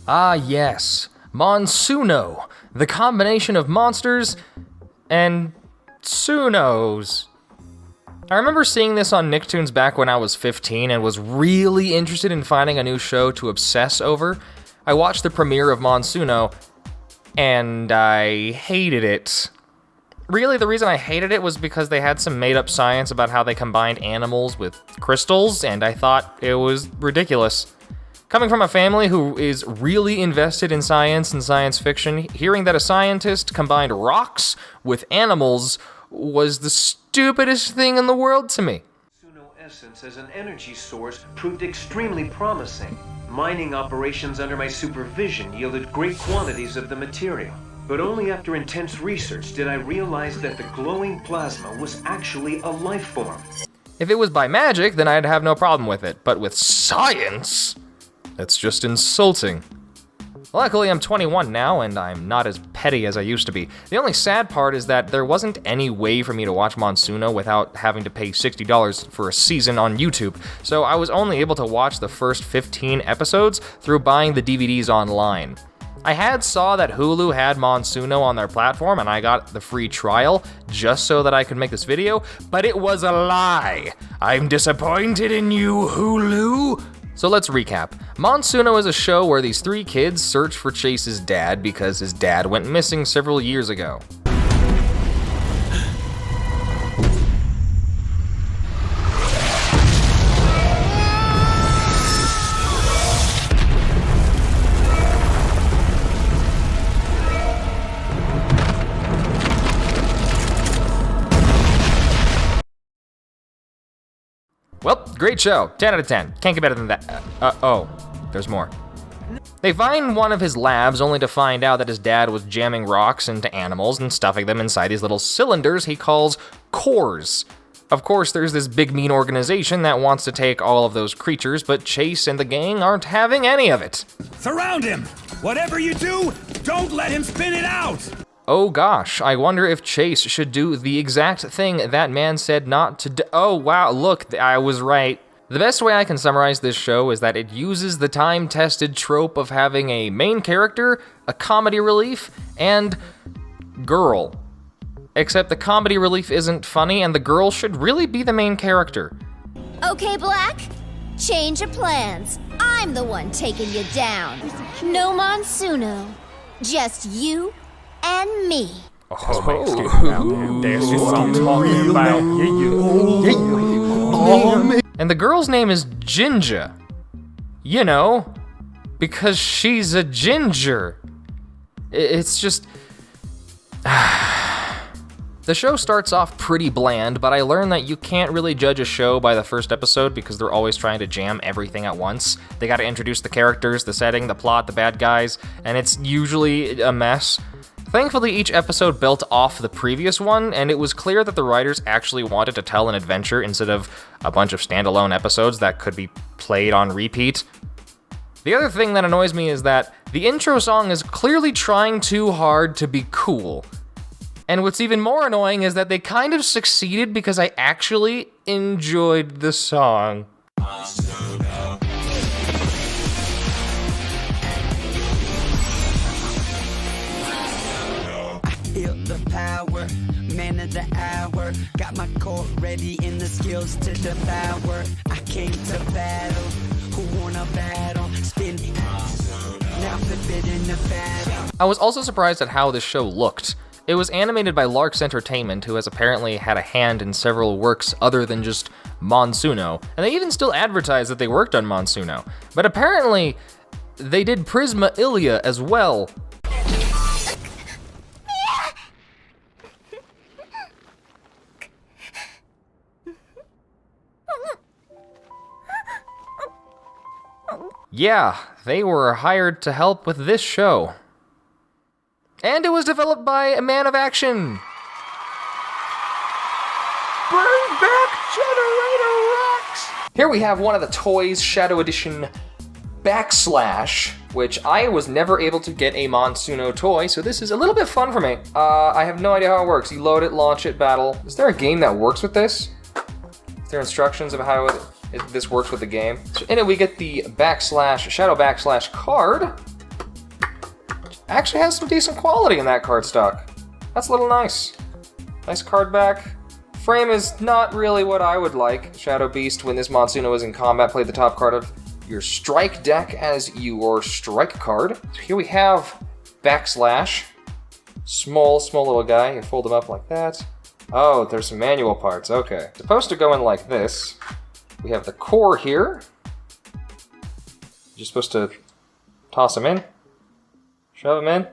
Ah yes, Monsuno, the combination of monsters and Sunos. I remember seeing this on Nicktoons back when I was 15 and was really interested in finding a new show to obsess over. I watched the premiere of Monsuno, and I hated it. Really, the reason I hated it was because they had some made-up science about how they combined animals with crystals, and I thought it was ridiculous. Coming from a family who is really invested in science and science fiction, hearing that a scientist combined rocks with animals was the stupidest thing in the world to me. Monsuno essence as an energy source proved extremely promising. Mining operations under my supervision yielded great quantities of the material. But only after intense research did I realize that the glowing plasma was actually a life form. If it was by magic, then I'd have no problem with it. But with science, that's just insulting. Luckily, I'm 21 now, and I'm not as petty as I used to be. The only sad part is that there wasn't any way for me to watch Monsuno without having to pay $60 for a season on YouTube, so I was only able to watch the first 15 episodes through buying the DVDs online. I had saw that Hulu had Monsuno on their platform, and I got the free trial just so that I could make this video, but it was a lie. I'm disappointed in you, Hulu. So let's recap. Monsuno is a show where these three kids search for Chase's dad because his dad went missing several years ago. Well, great show. 10 out of 10. Can't get better than that. Oh, there's more. They find one of his labs only to find out that his dad was jamming rocks into animals and stuffing them inside these little cylinders he calls cores. Of course, there's this big mean organization that wants to take all of those creatures, but Chase and the gang aren't having any of it. Surround him! Whatever you do, don't let him spin it out! Oh gosh, I wonder if Chase should do the exact thing that man said not to do. Oh wow, look, I was right. The best way I can summarize this show is that it uses the time-tested trope of having a main character, a comedy relief, and girl. Except the comedy relief isn't funny and the girl should really be the main character. Okay, Black, change of plans. I'm the one taking you down. No Monsuno, just you and me. And the girl's name is Ginger. You know, because she's a ginger. It's just... The show starts off pretty bland, but I learned that you can't really judge a show by the first episode because they're always trying to jam everything at once. They gotta introduce the characters, the setting, the plot, the bad guys, and it's usually a mess. Thankfully, each episode built off the previous one, and it was clear that the writers actually wanted to tell an adventure instead of a bunch of standalone episodes that could be played on repeat. The other thing that annoys me is that the intro song is clearly trying too hard to be cool. And what's even more annoying is that they kind of succeeded because I actually enjoyed the song. Feel the power, man of the hour. Got my core ready and the skills to devour. I came to battle, who won a battle? Spin, now flip it in the battle. I was also surprised at how this show looked. It was animated by Lark's Entertainment, who has apparently had a hand in several works other than just Monsuno, and they even still advertise that they worked on Monsuno. But apparently, they did Prisma Ilia as well. Yeah, they were hired to help with this show. And it was developed by a man of action. Bring back Generator Rex! Here we have one of the Toys Shadow Edition Backslash, which I was never able to get a Monsuno toy, so this is a little bit fun for me. I have no idea how it works. You load it, launch it, battle. Is there a game that works with this? Is there instructions of how this works with the game? So in it we get the Backslash, Shadow Backslash card. actually has some decent quality in that card stock. That's a little nice. Nice card back. Frame is not really what I would like. Shadow Beast, when this Monsuno is in combat, play the top card of your strike deck as your strike card. So here we have Backslash. Small little guy. You fold him up like that. Oh, there's some manual parts. Okay. Supposed to go in like this. We have the core here. You're supposed to toss him in. Shove him in.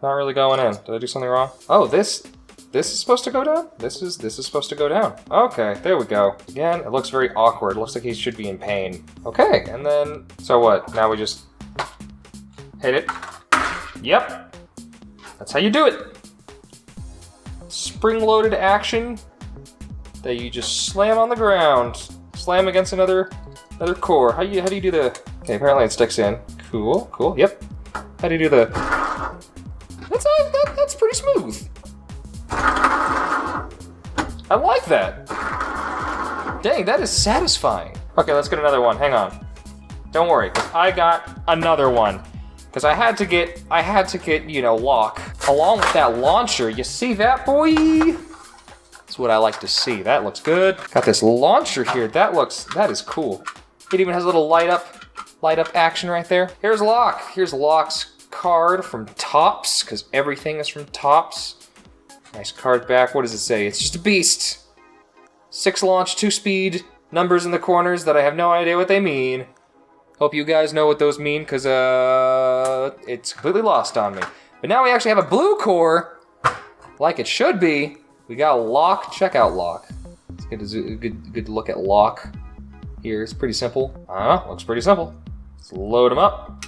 Not really going in. Did I do something wrong? Oh, this is supposed to go down? This is supposed to go down. Okay, there we go. Again, it looks very awkward. It looks like he should be in pain. Okay, and then, so what? Now we just hit it. Yep. That's how you do it. Spring-loaded action that you just slam on the ground. Slam against another core. How do you do the... Okay, apparently it sticks in. Cool. Yep. How do you do the... That's pretty smooth. I like that. Dang, that is satisfying. Okay, let's get another one. Hang on. Don't worry, 'cause I got another one. Because I had to get, you know, lock. Along with that launcher, you see that, boy? That's what I like to see. That looks good. Got this launcher here. That is cool. It even has a little light up action right there. Here's Locke. Here's Locke's card from Topps, because everything is from Topps. Nice card back. What does it say? It's just a beast. 6 launch, 2 speed, numbers in the corners that I have no idea what they mean. Hope you guys know what those mean, because it's completely lost on me. But now we actually have a blue core, like it should be. We got Locke. Check out Locke. Let's get a good look at Locke. Here, it's pretty simple. Looks pretty simple. Let's load him up.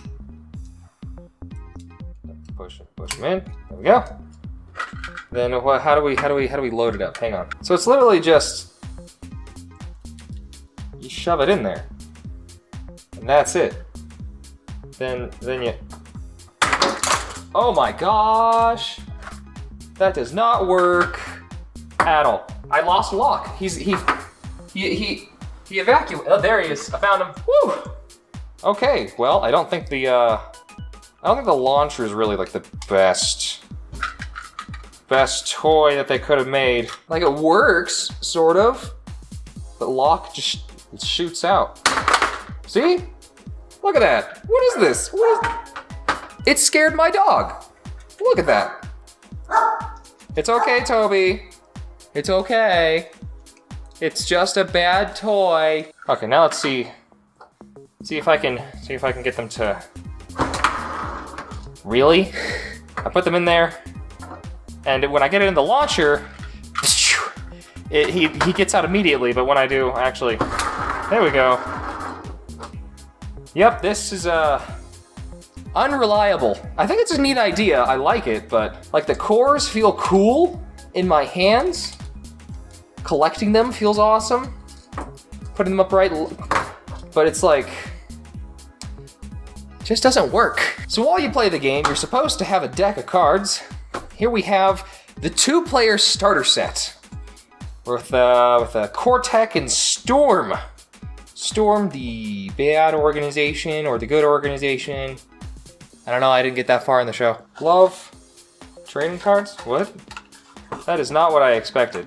Push him in. There we go. Then how do we load it up? Hang on. So it's literally just you shove it in there, and that's it. Then you. Oh my gosh, that does not work at all. I lost Locke. He evacuated. Oh, there he is. I found him. Woo. Okay. Well, I don't think the launcher is really like the best toy that they could have made. Like, it works, sort of, but Locke just shoots out. See? Look at that. What is this? It scared my dog. Look at that. It's okay, Toby. It's okay. It's just a bad toy. Okay, now let's see if I can get them to... Really? I put them in there. And when I get it in the launcher, he gets out immediately, but when I do, actually, there we go. Yep, this is unreliable. I think it's a neat idea, I like it, but like the cores feel cool in my hands. Collecting them feels awesome. Putting them upright, but it's like, just doesn't work. So while you play the game, you're supposed to have a deck of cards. Here we have the 2-player starter set with a Cortec and Storm. Storm, the bad organization or the good organization. I don't know, I didn't get that far in the show. Love trading cards? What? That is not what I expected.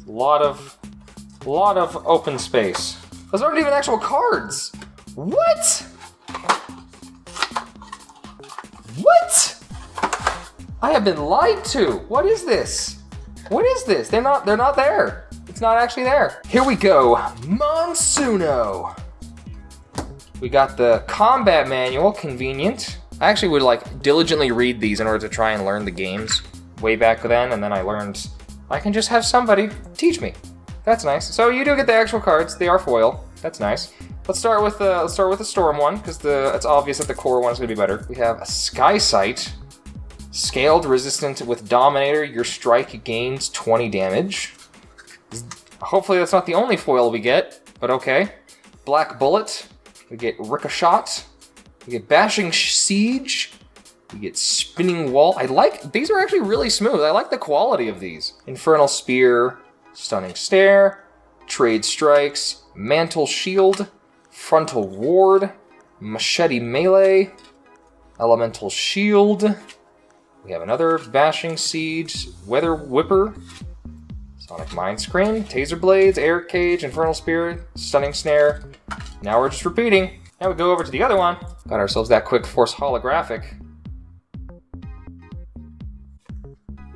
A lot of open space. Those aren't even actual cards. What? What? I have been lied to. What is this? What is this? They're not there. It's not actually there. Here we go. Monsuno. We got the combat manual, convenient. I actually would like diligently read these in order to try and learn the games way back then, and then I learned I can just have somebody teach me. That's nice. So you do get the actual cards. They are foil. That's nice. Let's start with the Storm one, because it's obvious that the core one is going to be better. We have a Sky Sight. Scaled, resistant with Dominator. Your strike gains 20 damage. Hopefully that's not the only foil we get, but okay. Black Bullet. We get Ricochet. We get Bashing Siege. We get Spinning Wall. These are actually really smooth. I like the quality of these. Infernal Spear. Stunning Stare. Trade Strikes. Mantle Shield. Frontal Ward. Machete Melee, Elemental Shield. We have another Bashing Siege, Weather Whipper, Sonic Mind Screen, Taser Blades, Air Cage, Infernal Spirit, Stunning Snare. Now we're just repeating. Now we go over to the other one. Got ourselves that Quick Force Holographic.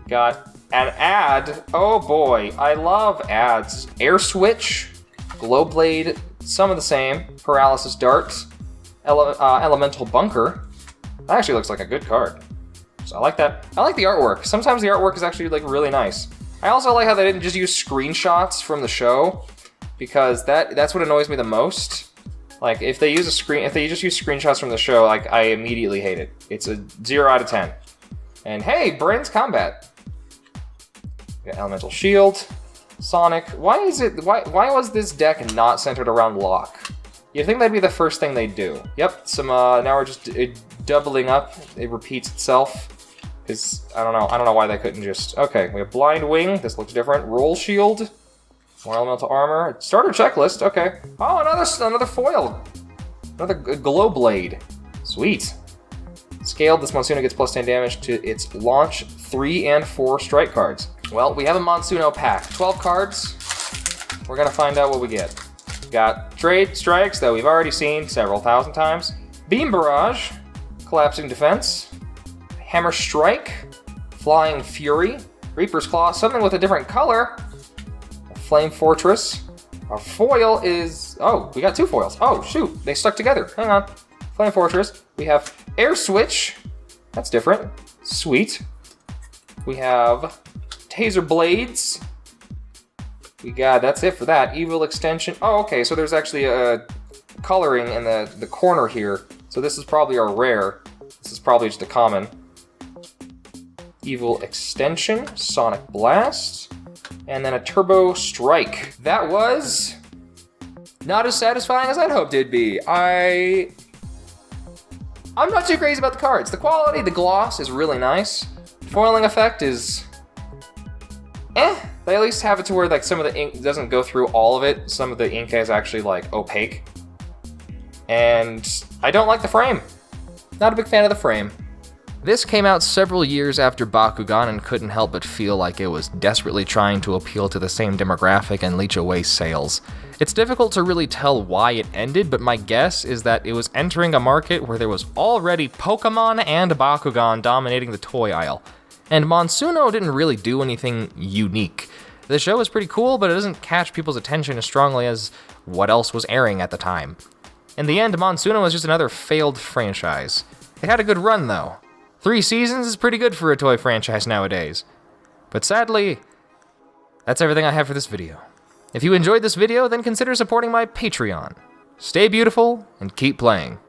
Got an ad. Oh boy, I love ads. Air Switch, Glow Blade, some of the same. Paralysis Dart, Elemental Bunker. That actually looks like a good card. So I like that. I like the artwork. Sometimes the artwork is actually like really nice. I also like how they didn't just use screenshots from the show, because that's what annoys me the most. Like if they just use screenshots from the show, like I immediately hate it. It's a 0 out of 10. And hey, Brains Combat. We got Elemental Shield, Sonic. Why was this deck not centered around Locke? You'd think that'd be the first thing they'd do. Yep, now we're just doubling up. It repeats itself. Because I don't know why they couldn't just... Okay, we have Blind Wing. This looks different. Roll Shield. More Elemental Armor. Starter Checklist. Okay. Oh, another foil. Another Glow Blade. Sweet. Scaled, this Monsuno gets plus 10 damage to its launch 3 and 4 strike cards. Well, we have a Monsuno pack. 12 cards. We're going to find out what we get. Got Trade Strikes that we've already seen several thousand times. Beam Barrage. Collapsing Defense. Hammer Strike. Flying Fury. Reaper's Claw. Something with a different color. Flame Fortress. Our foil is... Oh, we got 2 foils. Oh, shoot. They stuck together. Hang on. Flame Fortress. We have Air Switch. That's different. Sweet. We have Taser Blades. We got... That's it for that. Evil Extension. Oh, okay. So there's actually a coloring in the corner here. So this is probably our rare. This is probably just a common. Evil Extension. Sonic Blast. And then a Turbo Strike. That was not as satisfying as I'd hoped it'd be. I'm not too crazy about the cards. The quality, the gloss is really nice. Foiling effect is They at least have it to where like some of the ink doesn't go through all of it. Some of the ink is actually like opaque. And I don't like the frame. Not a big fan of the frame. This came out several years after Bakugan and couldn't help but feel like it was desperately trying to appeal to the same demographic and leech away sales. It's difficult to really tell why it ended, but my guess is that it was entering a market where there was already Pokemon and Bakugan dominating the toy aisle. And Monsuno didn't really do anything unique. The show is pretty cool, but it doesn't catch people's attention as strongly as what else was airing at the time. In the end, Monsuno was just another failed franchise. It had a good run, though. 3 seasons is pretty good for a toy franchise nowadays. But sadly, that's everything I have for this video. If you enjoyed this video, then consider supporting my Patreon. Stay beautiful, and keep playing.